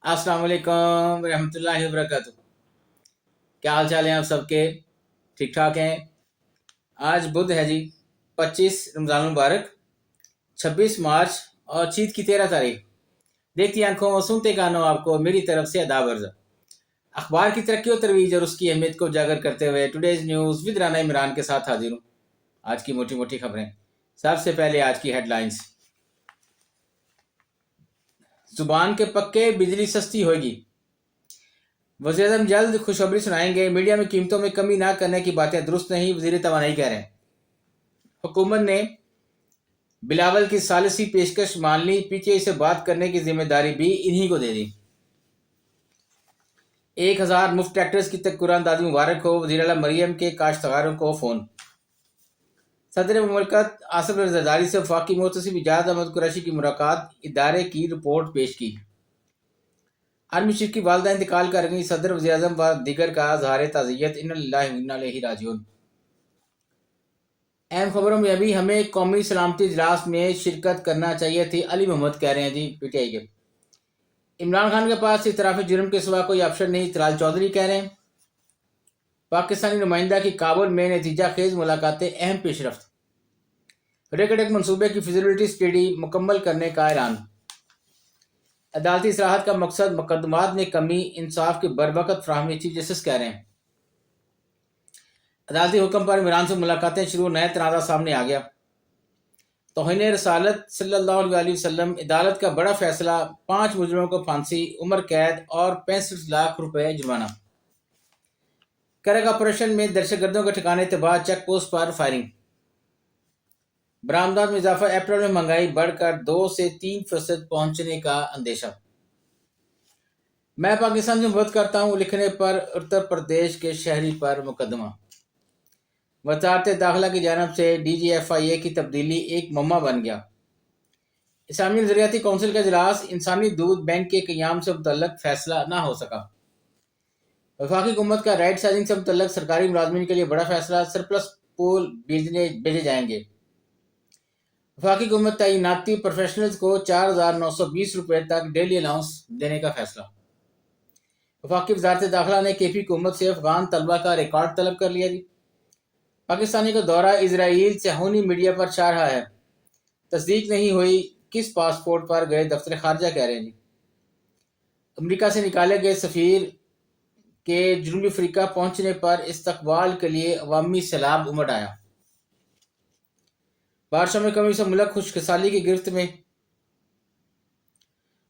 अस्सलाम वालेकुम रहमतुल्लाहि व बरकातुहू। क्या हाल चाल हैं आप सबके? ठीक ठाक हैं? आज बुध है जी, 25 रमज़ान मुबारक, 26 मार्च और चीत की 13 तारीख। देखती आंखों और सुनते कानों आपको मेरी तरफ से आदाब अर्ज़। अखबार की तरक्की और तरवीज और उसकी अहमियत को उजागर करते हुए today's news with Rana Imran के साथ हाजिर हूँ। आज की मोटी मोटी खबरें। सबसे पहले आज की हेडलाइंस। जुबान के पक्के, बिजली सस्ती होगी। वज़ीर-ए-आज़म जल्द खुशखबरी सुनाएंगे। मीडिया में कीमतों में कमी ना करने की बातें दुरुस्त नहीं, वज़ीर तवानाई कह रहे हैं। हुकूमत ने बिलावल की सालिसी पेशकश मान ली, पीटीआई से बात करने की जिम्मेदारी भी इन्हीं को दे दी। 1000 मुफ्त ट्रैक्टर्स की कुरानदाजी मुबारक हो, वज़ीर आला मरियम के काश्तकारों को फ़ोन। सदर मुमलकत आसिफ जरदारी से वफाकी मोहतसिब इजाज़ अहमद कुरैशी की मुलाकात, इदारे की रिपोर्ट पेश की। आर्मी चीफ की वालदा इंतकाल कर गई, सदर वज़ीर-ए-आज़म व दीगर का इज़हार ताज़ियत, इन्ना लिल्लाहि व इन्ना इलैहि राजिऊन। अहम खबरों में अभी हमें कौमी सलामती इजलास में शिरकत करना चाहिए थी, अली मोहम्मद कह रहे हैं जी पीटीआई के। इमरान खान के पास इतराफ़ी जुर्म के सिवा कोई ऑप्शन नहीं, तलाल चौधरी कह रहे हैं। पाकिस्तानी नुमाइंदा की काबुल में नतीजा खेज मुलाकातें अहम पेशरफ्त। रेकडेक मनसूबे की फिजिबिलिटी स्टडी मुकम्मल करने का ऐलान। अदालती इसराहत का मकसद मुकदमात में कमी, इंसाफ की बरवकत फराहमी, चीफ जस्टिस कह रहे हैं। अदालती हुक्म पर इमरान से मुलाकातें शुरू, नया तनाज़ा सामने आ गया। तौहीन रसालत सल्लल्लाहु अलैहि वसल्लम, अदालत का बड़ा फैसला, 5 मुजरिमों को फांसी, उम्र कैद और 65 लाख रुपए जुर्माना। करक ऑपरेशन में दहशतगर्दों के ठिकाने तबाह, चेक पोस्ट पर फायरिंग। बरामदात में इजाफा, अप्रैल में महंगाई बढ़कर 2 से 3% पहुंचने का अंदेशा। मैं पाकिस्तान से मोहब्बत करता हूं लिखने पर उत्तर प्रदेश के शहरी पर मुकदमा। वजारत दाखिला की जानब से DGFIA की तब्दीली, एक मम्मा बन गया। इस्लामी नजरियाती कौंसिल का इजलास, इंसानी दूध बैंक के क़याम से मुतल्लक फैसला ना हो सका। वफाकी हुकूमत का राइट साइजिंग से मुतल्लक सरकारी मुलाजमीन के लिए बड़ा फैसला, सरप्लस पूल भेजे जाएंगे। वफाकी हुकूमत तैनाती प्रोफेशनल्स को 4,920 रुपये तक डेली अलाउंस देने का फैसला। वफाकी वजारत दाखिला ने KP हुकूमत से अफगान तलबा का रिकॉर्ड तलब कर लिया जी। पाकिस्तानी का दौरा इजराइल सेहूनी मीडिया पर छा रहा है, तस्दीक नहीं हुई किस पासपोर्ट पर गए, दफ्तर खारजा कह रहे हैं जी। अमेरिका से निकाले गए सफीर के जनूबी अफ्रीका पहुंचने पर इस्तकबाल के लिए अवामी सैलाब उमड़ आया। बारिशों में कमी से मुल्क खुशकसाली की गिरफ्त में।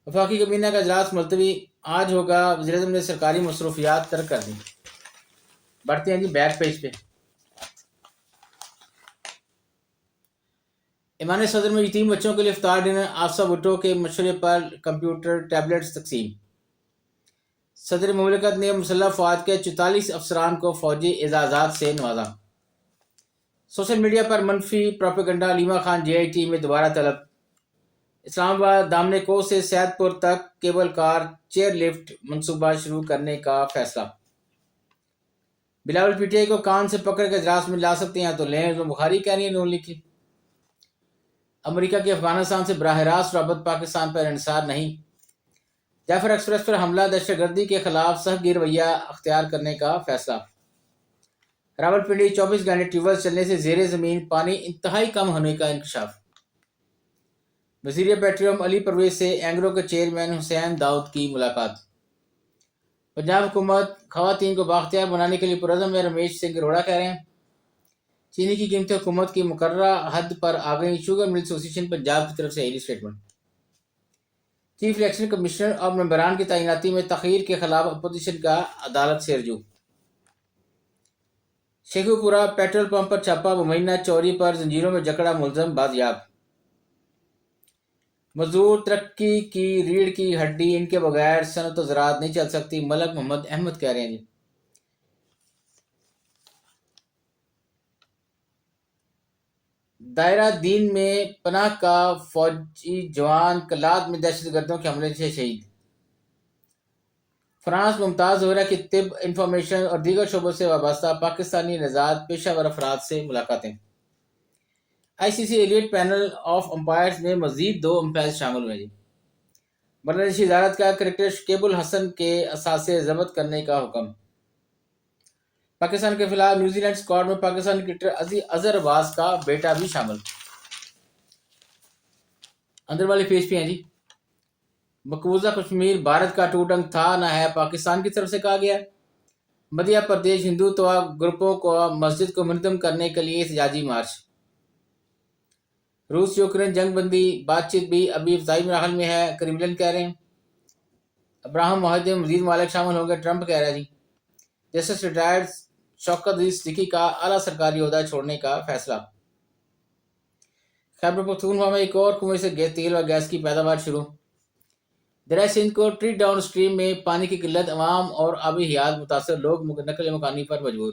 वफाकी कबीना का इजलास मुलतवी, आज होगा। वज़ीर-ए-आज़म ने सरकारी मसरूफियात तर्क कर दी। बढ़ते हैं जी बैक पेज पे। ईमान सदर में यतीम बच्चों के लिए इफ्तार डिनर, आफसा भुट्टो के मशवरे पर कंप्यूटर टैबलेट्स तकसीम। सदर मुमलिकत ने मुसल्लह फ़ौज के 44 अफसरान को फौजी एजाज़ात से नवाजा। सोशल मीडिया पर मनफी प्रोपेगंडा, लीमा खान JIT में दोबारा तलब। इस्लामाबाद दामने को से सैदपुर तक केबल कार चेयर लिफ्ट मंसूबा शुरू करने का फैसला। बिलावल PTI को कान से पकड़ कर इजलास में ला सकते हैं तो लें, तो बुखारी कह रही है नून लिखी। अमेरिका के अफगानिस्तान से बराह रास्त रबत, पाकिस्तान पर इंसार नहीं। जाफर एक्सप्रेस पर हमला, दहशतगर्दी के खिलाफ सहगी रवैया अख्तियार करने का फैसला। रावलपिंडी 24 घंटे ट्यूबवेल चलने से जेर जमीन पानी इंतहाई कम होने का इंकशाफ। वजीर पेट्रोलियम अली परवेज से एंग्रो के चेयरमैन हुसैन दाऊद की मुलाकात। पंजाब हुकूमत खवातीन को बाख्तियार बनाने के लिए पुरज़म है, रमेश सिंह अरोड़ा कह रहे हैं। चीनी की कीमतें हुकूमत की मुकर्ररा हद पर आ गई, शुगर मिल एसोसिएशन पंजाब की तरफ से आई स्टेटमेंट। चीफ इलेक्शन कमिश्नर और मेंबरान की तैनाती में तखीर के खिलाफ अपोजिशन का अदालत से रजू। शेखुपुरा पेट्रोल पंप पर छापा, मुमैना चोरी पर जंजीरों में जकड़ा मुलजम बाजियाब। मजदूर तरक्की की रीढ़ की हड्डी, इनके बगैर सनत ज़राअत नहीं चल सकती, मलक मोहम्मद अहमद कह रहे हैं जी। दायरा दीन में पनाह का फौजी जवान कलाद में दहशतगर्दों के हमले से शहीद। फ्रांस मुमताज़ ज़ोहरा की तिब, इंफॉर्मेशन और दीगर शोबों से वाबस्ता पाकिस्तानी नजात पेशावर अफराद से मुलाकातें। ICC elite panel of umpires में मजीद 2 अंपायर शामिल हुए जी। بنگلہ دیشی عدالت کا کرکٹر شکیب الحسن کے اثاثے ضبط کرنے کا حکم۔ پاکستان کے خلاف نیوزی لینڈ اسکواڈ میں پاکستانی کرکٹر اظہر عباس کا بیٹا بھی شامل۔ اندر والی پیج پہ ہیں جی۔ مقبوضہ کشمیر بھارت کا ٹوٹنگ تھا نہ ہے، پاکستان کی طرف سے کہا گیا۔ مدھیہ پردیش ہندوتوا گروپوں کو مسجد کو منہدم کرنے کے لیے احتجاجی مارچ۔ روس یوکرین جنگ بندی بات چیت بھی ابھی ابتدائی مراحل میں ہے، کریملن کہہ رہے ہیں۔ ابراہم معاہدے میں مزید ممالک شامل ہوں گے، ٹرمپ کہہ رہا ہے جی۔ جسٹس ریٹائرڈ شوکت علی صدیقی کا اعلیٰ سرکاری عہدہ چھوڑنے کا فیصلہ۔ خیبر پختونخوا میں ایک اور کنویں سے تیل و گیس کی پیداوار شروع۔ دریائے سندھ کو ٹری ڈاؤن سٹریم میں پانی کی قلت، عوام اور آبی حیات متاثر، لوگ نقل مکانی پر مجبور۔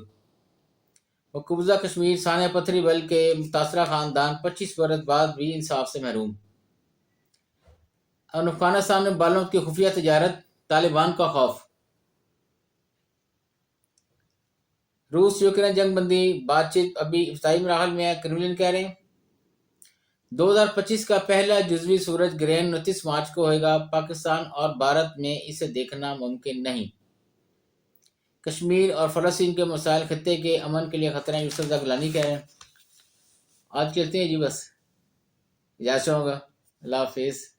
مقبوضہ کشمیر سانحہ پتھری بل کے متاثرہ خاندان 25 برس بعد بھی انصاف سے محروم۔ افغانستان میں بالوں کی خفیہ تجارت، طالبان کا خوف۔ روس یوکرین جنگ بندی بات چیت ابھی ابتدائی مراحل میں ہے، کریملن کہہ رہے ہیں۔ 2025 کا پہلا جزوی سورج گرہن 29 مارچ کو ہوئے گا، پاکستان اور بھارت میں اسے دیکھنا ممکن نہیں۔ کشمیر اور فلسطین کے مسائل خطے کے امن کے لیے خطرہ ہیں، یوسف زئی گیلانی کہہ رہے ہیں۔ آج چلتے ہیں جی، بس اجازت ہوگا، اللہ حافظ۔